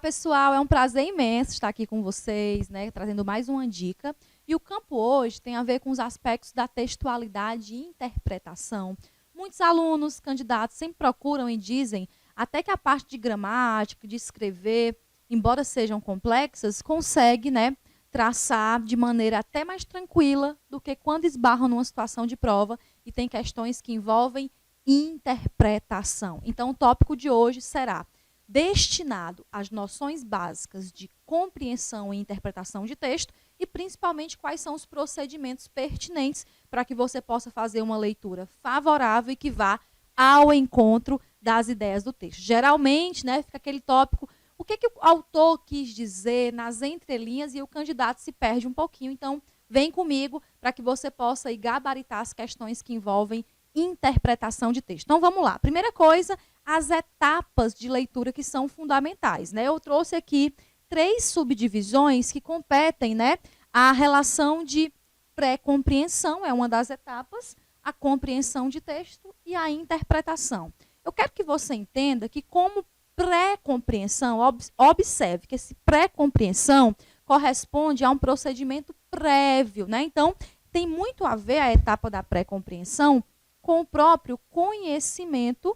pessoal, é um prazer imenso estar aqui com vocês, né, trazendo mais uma dica. E o campo hoje tem a ver com os aspectos da textualidade e interpretação. Muitos alunos, candidatos, sempre procuram e dizem até que a parte de gramática, de escrever, embora sejam complexas, consegue, né, traçar de maneira até mais tranquila do que quando esbarram numa situação de prova e tem questões que envolvem interpretação. Então, o tópico de hoje será destinado às noções básicas de compreensão e interpretação de texto e, principalmente, quais são os procedimentos pertinentes para que você possa fazer uma leitura favorável e que vá ao encontro das ideias do texto. Geralmente, né, fica aquele tópico, o que o autor quis dizer nas entrelinhas e o candidato se perde um pouquinho. Então, vem comigo para que você possa aí gabaritar as questões que envolvem interpretação de texto. Então, vamos lá. Primeira coisa, as etapas de leitura que são fundamentais, né? Eu trouxe aqui 3 subdivisões que competem, né? A relação de pré-compreensão é uma das etapas, a compreensão de texto e a interpretação. Eu quero que você entenda que como pré-compreensão, observe que esse pré-compreensão corresponde a um procedimento prévio, né? Então, tem muito a ver a etapa da pré-compreensão com o próprio conhecimento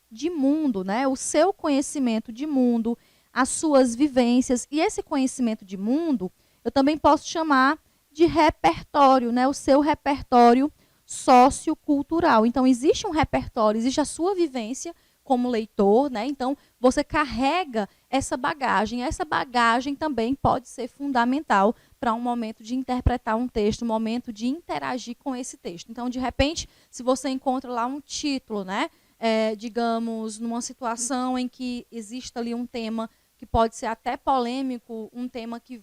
de mundo, né? O seu conhecimento de mundo, as suas vivências. E esse conhecimento de mundo, eu também posso chamar de repertório, né? O seu repertório sociocultural. Então, existe um repertório, existe a sua vivência como leitor, né? Então, você carrega essa bagagem. Essa bagagem também pode ser fundamental para um momento de interpretar um texto, um momento de interagir com esse texto. Então, de repente, se você encontra lá um título, né? Digamos, numa situação em que existe ali um tema que pode ser até polêmico, um tema que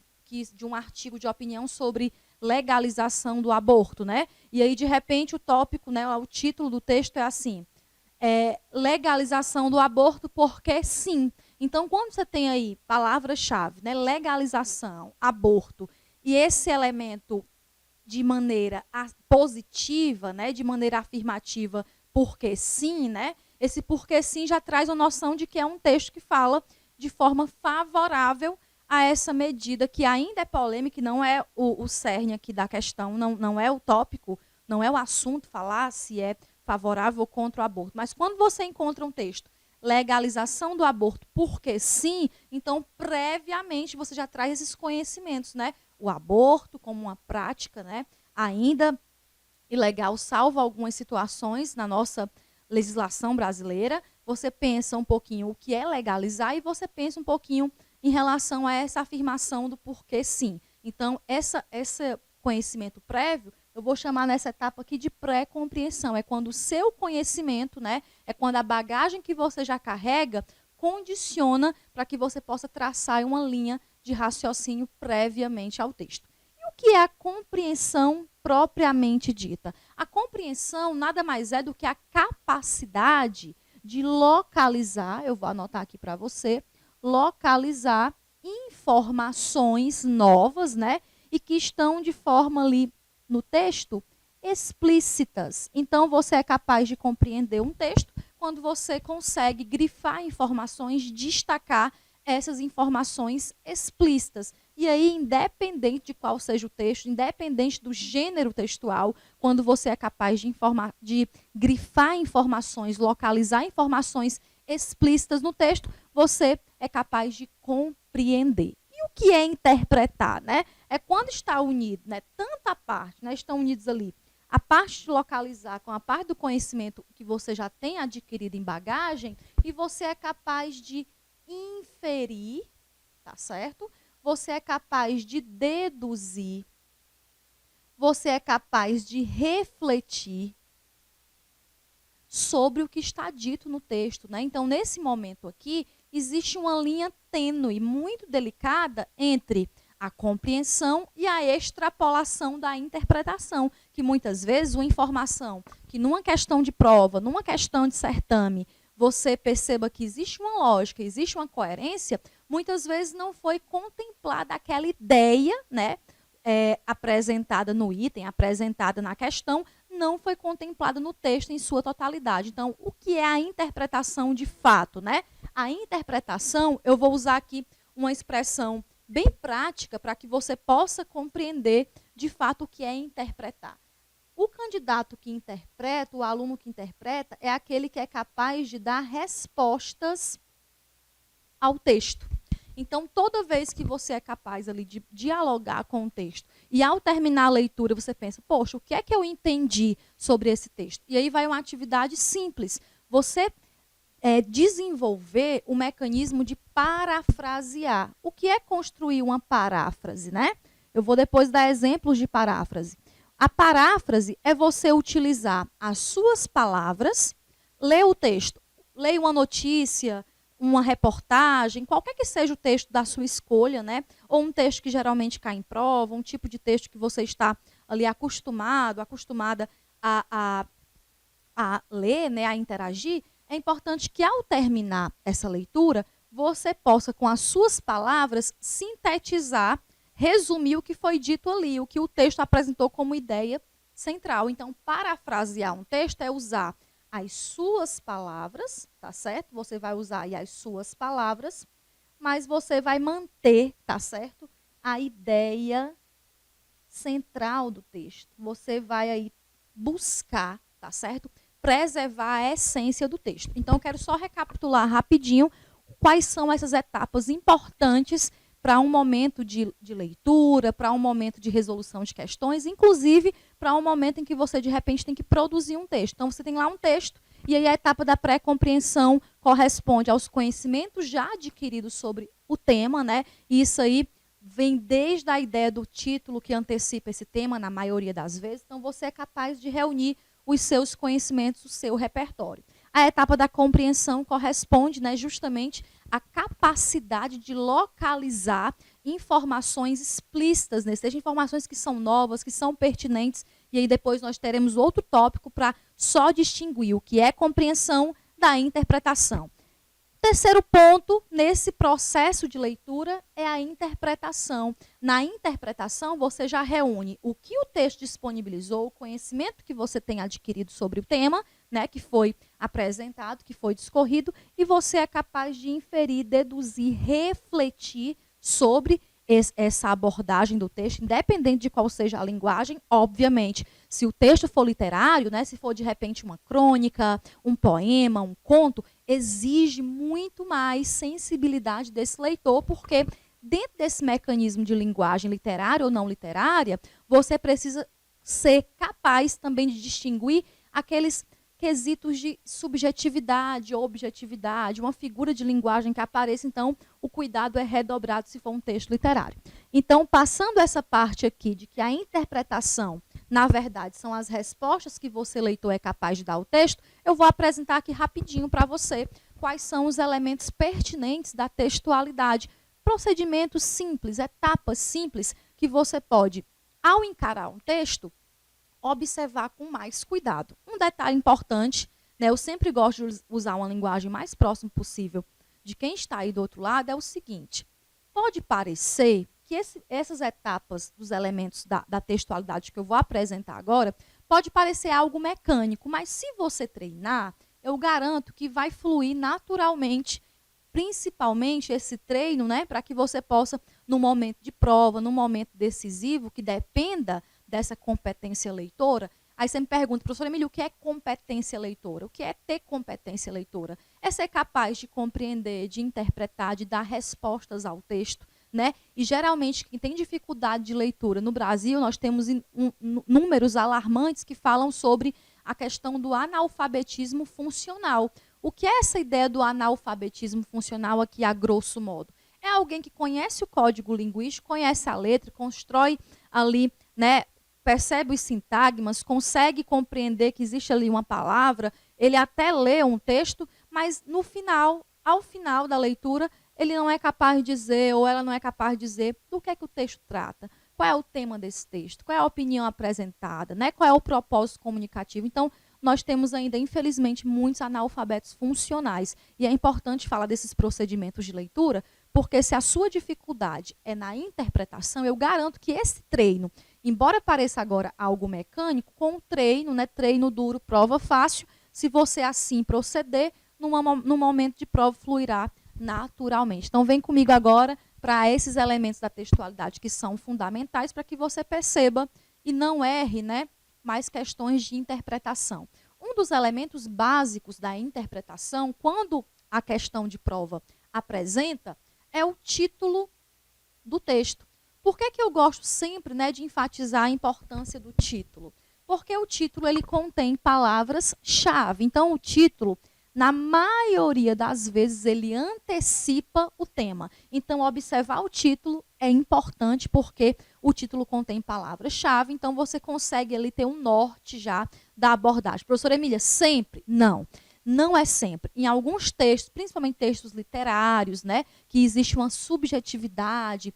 de um artigo de opinião sobre legalização do aborto, né? E aí, de repente, o tópico, né, o título do texto é assim, legalização do aborto porque sim. Então, quando você tem aí palavra-chave, né, legalização, aborto, e esse elemento de maneira positiva, né, de maneira afirmativa, porque sim, né, esse porque sim já traz a noção de que é um texto que fala de forma favorável a essa medida, que ainda é polêmica, e não é o cerne aqui da questão, não é o tópico, não é o assunto falar se é favorável ou contra o aborto. Mas quando você encontra um texto, legalização do aborto porque sim, então previamente você já traz esses conhecimentos, né? O aborto como uma prática, né, ainda ilegal, salvo algumas situações na nossa legislação brasileira. Você pensa um pouquinho o que é legalizar e você pensa um pouquinho em relação a essa afirmação do porquê sim. Então, esse conhecimento prévio, eu vou chamar nessa etapa aqui de pré-compreensão. É quando o seu conhecimento, né, é quando a bagagem que você já carrega condiciona para que você possa traçar uma linha de raciocínio previamente ao texto. E o que é a compreensão propriamente dita? A compreensão nada mais é do que a capacidade de localizar, eu vou anotar aqui para você, localizar informações novas, né, e que estão de forma ali no texto explícitas. Então, você é capaz de compreender um texto quando você consegue grifar informações, destacar essas informações explícitas. E aí, independente de qual seja o texto, independente do gênero textual, quando você é capaz de grifar informações, localizar informações explícitas no texto, você é capaz de compreender. E o que é interpretar, né? É quando está unido, né, tanta parte, né, estão unidos ali, a parte de localizar com a parte do conhecimento que você já tem adquirido em bagagem, e você é capaz de inferir, tá certo? Você é capaz de deduzir, você é capaz de refletir sobre o que está dito no texto, né? Então, nesse momento aqui, existe uma linha tênue, muito delicada, entre a compreensão e a extrapolação da interpretação, que muitas vezes uma informação que numa questão de prova, numa questão de certame, você perceba que existe uma lógica, existe uma coerência, muitas vezes não foi contemplada aquela ideia, né, apresentada no item, apresentada na questão, não foi contemplada no texto em sua totalidade. Então, o que é a interpretação de fato, né? A interpretação, eu vou usar aqui uma expressão bem prática para que você possa compreender de fato o que é interpretar. O candidato que interpreta, o aluno que interpreta, é aquele que é capaz de dar respostas ao texto. Então, toda vez que você é capaz ali de dialogar com o texto e ao terminar a leitura você pensa, poxa, o que é que eu entendi sobre esse texto? E aí vai uma atividade simples. Você desenvolver o mecanismo de parafrasear. O que é construir uma paráfrase, né? Eu vou depois dar exemplos de paráfrase. A paráfrase é você utilizar as suas palavras, ler o texto, leia uma notícia, uma reportagem, qualquer que seja o texto da sua escolha, né? Ou um texto que geralmente cai em prova, um tipo de texto que você está ali acostumada a ler, né? A interagir. É importante que ao terminar essa leitura, você possa, com as suas palavras, sintetizar, resumir o que foi dito ali, o que o texto apresentou como ideia central. Então, parafrasear um texto é usar as suas palavras, tá certo? Você vai usar aí as suas palavras, mas você vai manter, tá certo? A ideia central do texto. Você vai aí buscar, tá certo? Preservar a essência do texto. Então, eu quero só recapitular rapidinho quais são essas etapas importantes para um momento de leitura, para um momento de resolução de questões, inclusive para um momento em que você, de repente, tem que produzir um texto. Então, você tem lá um texto, e aí a etapa da pré-compreensão corresponde aos conhecimentos já adquiridos sobre o tema, né? E isso aí vem desde a ideia do título que antecipa esse tema, na maioria das vezes. Então, você é capaz de reunir os seus conhecimentos, o seu repertório. A etapa da compreensão corresponde, né, justamente à capacidade de localizar informações explícitas, né, seja informações que são novas, que são pertinentes, e aí depois nós teremos outro tópico para só distinguir o que é compreensão da interpretação. Terceiro ponto, nesse processo de leitura, é a interpretação. Na interpretação, você já reúne o que o texto disponibilizou, o conhecimento que você tem adquirido sobre o tema, né, que foi apresentado, que foi discorrido, e você é capaz de inferir, deduzir, refletir sobre essa abordagem do texto, independente de qual seja a linguagem. Obviamente, se o texto for literário, né, se for de repente uma crônica, um poema, um conto, exige muito mais sensibilidade desse leitor, porque dentro desse mecanismo de linguagem literária ou não literária, você precisa ser capaz também de distinguir aqueles quesitos de subjetividade, objetividade, uma figura de linguagem que apareça. Então, o cuidado é redobrado se for um texto literário. Então, passando essa parte aqui de que a interpretação, na verdade, são as respostas que você, leitor, é capaz de dar ao texto, eu vou apresentar aqui rapidinho para você quais são os elementos pertinentes da textualidade. Procedimentos simples, etapas simples, que você pode, ao encarar um texto, observar com mais cuidado. Um detalhe importante, né, eu sempre gosto de usar uma linguagem mais próxima possível de quem está aí do outro lado, é o seguinte: pode parecer que essas etapas dos elementos da textualidade que eu vou apresentar agora, pode parecer algo mecânico, mas se você treinar, eu garanto que vai fluir naturalmente, principalmente esse treino, né, para que você possa, no momento de prova, no momento decisivo, que dependa dessa competência leitora. Aí você me pergunta, professor Emílio, o que é competência leitora? O que é ter competência leitora? É ser capaz de compreender, de interpretar, de dar respostas ao texto, né? E geralmente quem tem dificuldade de leitura no Brasil, nós temos números alarmantes que falam sobre a questão do analfabetismo funcional. O que é essa ideia do analfabetismo funcional aqui, a grosso modo? É alguém que conhece o código linguístico, conhece a letra, constrói ali, né, percebe os sintagmas, consegue compreender que existe ali uma palavra, ele até lê um texto, mas no final, ao final da leitura, ele não é capaz de dizer, ou ela não é capaz de dizer do que é que o texto trata, qual é o tema desse texto, qual é a opinião apresentada, né, qual é o propósito comunicativo. Então, nós temos ainda, infelizmente, muitos analfabetos funcionais. E é importante falar desses procedimentos de leitura, porque se a sua dificuldade é na interpretação, eu garanto que esse treino, embora pareça agora algo mecânico, com o treino, né, treino duro, prova fácil, se você assim proceder, no momento de prova fluirá naturalmente. Então, vem comigo agora para esses elementos da textualidade que são fundamentais para que você perceba e não erre, né, mais questões de interpretação. Um dos elementos básicos da interpretação, quando a questão de prova apresenta, é o título do texto. Por que eu gosto sempre, né, de enfatizar a importância do título? Porque o título ele contém palavras-chave. Então, o título, na maioria das vezes, ele antecipa o tema. Então, observar o título é importante porque o título contém palavras-chave. Então, você consegue ali ter um norte já da abordagem. Professora Emília, sempre? Não. Não é sempre. Em alguns textos, principalmente textos literários, né, que existe uma subjetividade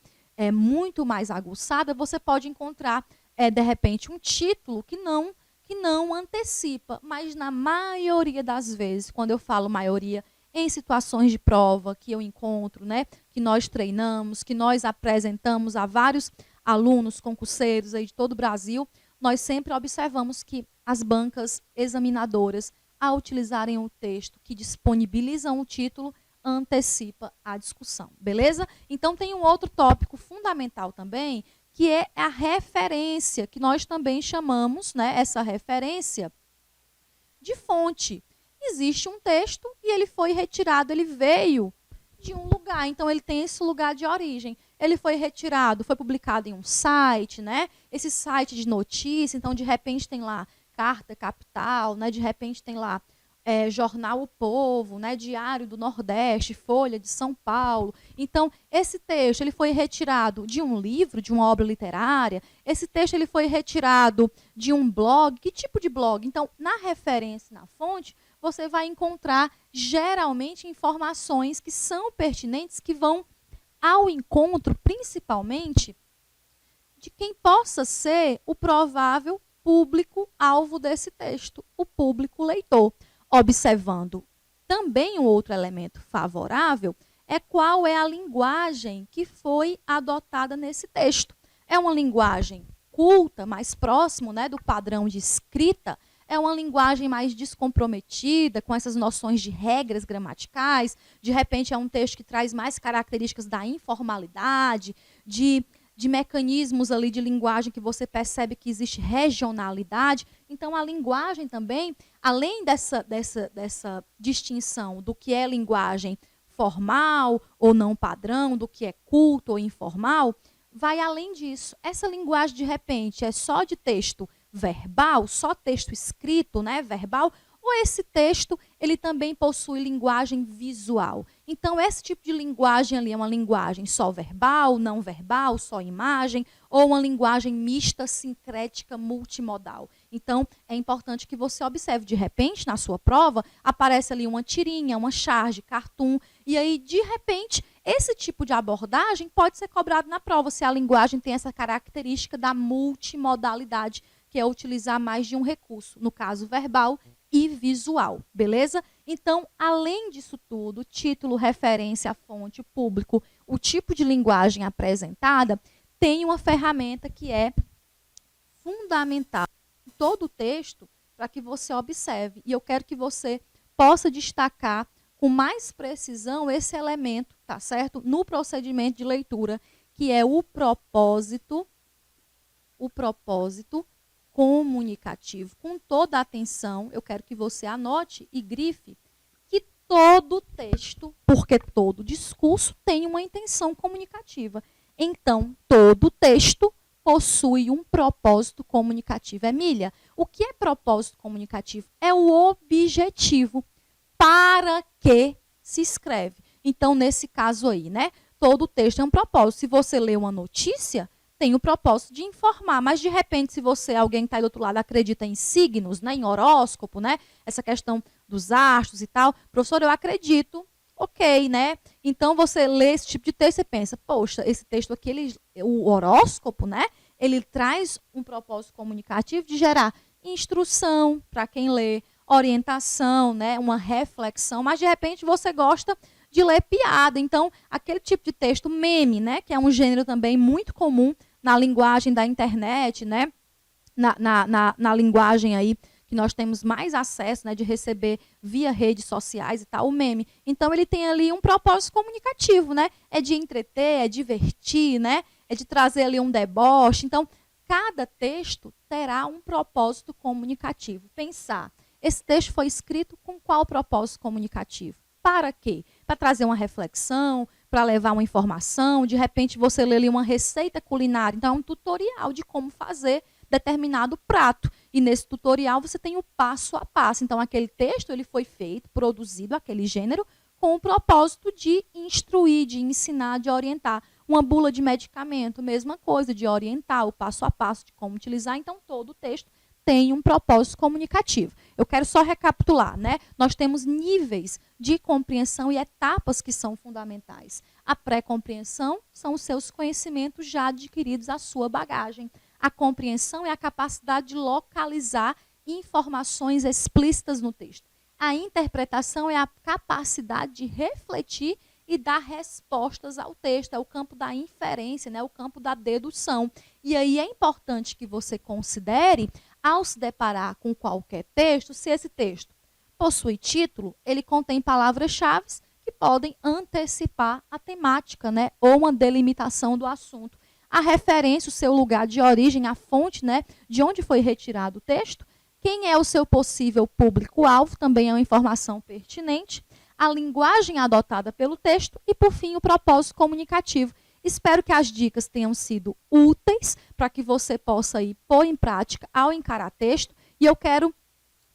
muito mais aguçada, você pode encontrar, de repente, um título que não antecipa. Mas, na maioria das vezes, quando eu falo maioria, em situações de prova que eu encontro, né, que nós treinamos, que nós apresentamos a vários alunos, concurseiros aí de todo o Brasil, nós sempre observamos que as bancas examinadoras, ao utilizarem o texto que disponibilizam o título, antecipa a discussão, beleza? Então, tem um outro tópico fundamental também, que é a referência, que nós também chamamos, né, essa referência de fonte. Existe um texto e ele foi retirado, ele veio de um lugar, então ele tem esse lugar de origem. Ele foi retirado, foi publicado em um site, né? Esse site de notícia, então de repente tem lá Carta Capital, né? De repente tem lá Jornal O Povo, né? Diário do Nordeste, Folha de São Paulo. Então, esse texto ele foi retirado de um livro, de uma obra literária. Esse texto ele foi retirado de um blog. Que tipo de blog? Então, na referência, na fonte, você vai encontrar, geralmente, informações que são pertinentes, que vão ao encontro, principalmente, de quem possa ser o provável público-alvo desse texto, o público leitor. Observando também um outro elemento favorável é qual é a linguagem que foi adotada nesse texto. É uma linguagem culta, mais próximo, né, do padrão de escrita, é uma linguagem mais descomprometida, com essas noções de regras gramaticais, de repente é um texto que traz mais características da informalidade, de mecanismos ali de linguagem que você percebe que existe regionalidade. Então, a linguagem também, além dessa distinção do que é linguagem formal ou não padrão, do que é culto ou informal, vai além disso. Essa linguagem, de repente, é só de texto verbal, só texto escrito, né, verbal, ou esse texto ele também possui linguagem visual. Então, esse tipo de linguagem ali é uma linguagem só verbal, não verbal, só imagem, ou uma linguagem mista, sincrética, multimodal. Então, é importante que você observe, de repente, na sua prova, aparece ali uma tirinha, uma charge, cartoon, e aí, de repente, esse tipo de abordagem pode ser cobrado na prova, se a linguagem tem essa característica da multimodalidade, que é utilizar mais de um recurso, no caso verbal e visual, beleza? Então, além disso tudo, título, referência, fonte, público, o tipo de linguagem apresentada, tem uma ferramenta que é fundamental em todo o texto para que você observe. E eu quero que você possa destacar com mais precisão esse elemento, tá certo? No procedimento de leitura, que é o propósito comunicativo. Com toda a atenção, eu quero que você anote e grife que todo texto, porque todo discurso tem uma intenção comunicativa. Então, todo texto possui um propósito comunicativo. Emília, o que é propósito comunicativo? É o objetivo para que se escreve. Então, nesse caso aí, né? Todo texto é um propósito. Se você lê uma notícia, tem o propósito de informar, mas de repente, se você, alguém que está aí do outro lado, acredita em signos, né, em horóscopo, né, essa questão dos astros e tal, professor, eu acredito, ok, né? Então você lê esse tipo de texto e pensa, poxa, esse texto aqui, o horóscopo, né, ele traz um propósito comunicativo de gerar instrução para quem lê, orientação, né, uma reflexão, mas de repente você gosta de ler piada. Então, aquele tipo de texto meme, né, que é um gênero também muito comum na linguagem da internet, né, na linguagem aí que nós temos mais acesso, né, de receber via redes sociais e tal, o meme. Então, ele tem ali um propósito comunicativo, né? É de entreter, é divertir, né? É de trazer ali um deboche. Então, cada texto terá um propósito comunicativo. Pensar, esse texto foi escrito com qual propósito comunicativo? Para quê? Para trazer uma reflexão, para levar uma informação, de repente você lê ali uma receita culinária, então é um tutorial de como fazer determinado prato. E nesse tutorial você tem o passo a passo. Então aquele texto ele foi feito, produzido, aquele gênero, com o propósito de instruir, de ensinar, de orientar. Uma bula de medicamento, mesma coisa, de orientar o passo a passo de como utilizar. Então todo o texto tem um propósito comunicativo. Eu quero só recapitular, né? Nós temos níveis de compreensão e etapas que são fundamentais. A pré-compreensão são os seus conhecimentos já adquiridos, a sua bagagem. A compreensão é a capacidade de localizar informações explícitas no texto. A interpretação é a capacidade de refletir e dar respostas ao texto, é o campo da inferência, né? O campo da dedução. E aí é importante que você considere, ao se deparar com qualquer texto, se esse texto possui título, ele contém palavras-chave que podem antecipar a temática, né? Ou uma delimitação do assunto. A referência, o seu lugar de origem, a fonte, né? De onde foi retirado o texto. Quem é o seu possível público-alvo, também é uma informação pertinente. A linguagem adotada pelo texto e, por fim, o propósito comunicativo. Espero que as dicas tenham sido úteis para que você possa ir pôr em prática ao encarar texto. E eu quero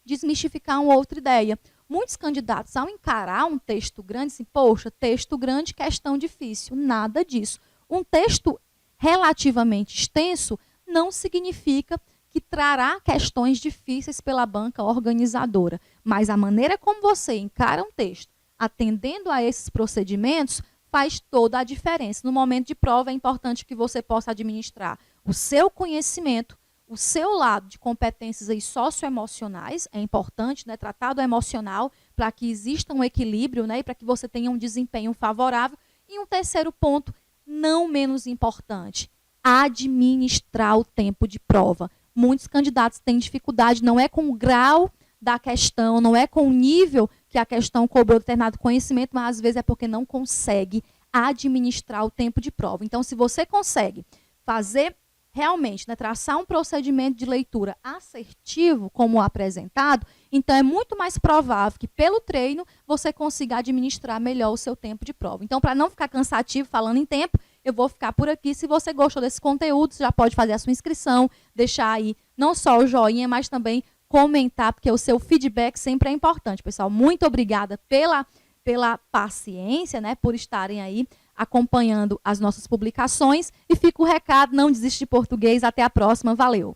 desmistificar uma outra ideia. Muitos candidatos, ao encarar um texto grande, dizem, poxa, texto grande, questão difícil. Nada disso. Um texto relativamente extenso não significa que trará questões difíceis pela banca organizadora. Mas a maneira como você encara um texto, atendendo a esses procedimentos, faz toda a diferença. No momento de prova, é importante que você possa administrar o seu conhecimento, o seu lado de competências aí socioemocionais, é importante, né, tratar do emocional para que exista um equilíbrio, né, e para que você tenha um desempenho favorável. E um terceiro ponto, não menos importante, administrar o tempo de prova. Muitos candidatos têm dificuldade, não é com o grau da questão, não é com o nível que a questão cobrou determinado conhecimento, mas às vezes é porque não consegue administrar o tempo de prova. Então, se você consegue fazer realmente, né, traçar um procedimento de leitura assertivo, como apresentado, então é muito mais provável que, pelo treino, você consiga administrar melhor o seu tempo de prova. Então, para não ficar cansativo falando em tempo, eu vou ficar por aqui. Se você gostou desse conteúdo, você já pode fazer a sua inscrição, deixar aí não só o joinha, mas também comentar, porque o seu feedback sempre é importante. Pessoal, muito obrigada pela paciência, né, por estarem aí acompanhando as nossas publicações. E fica o recado, não desiste de português. Até a próxima. Valeu!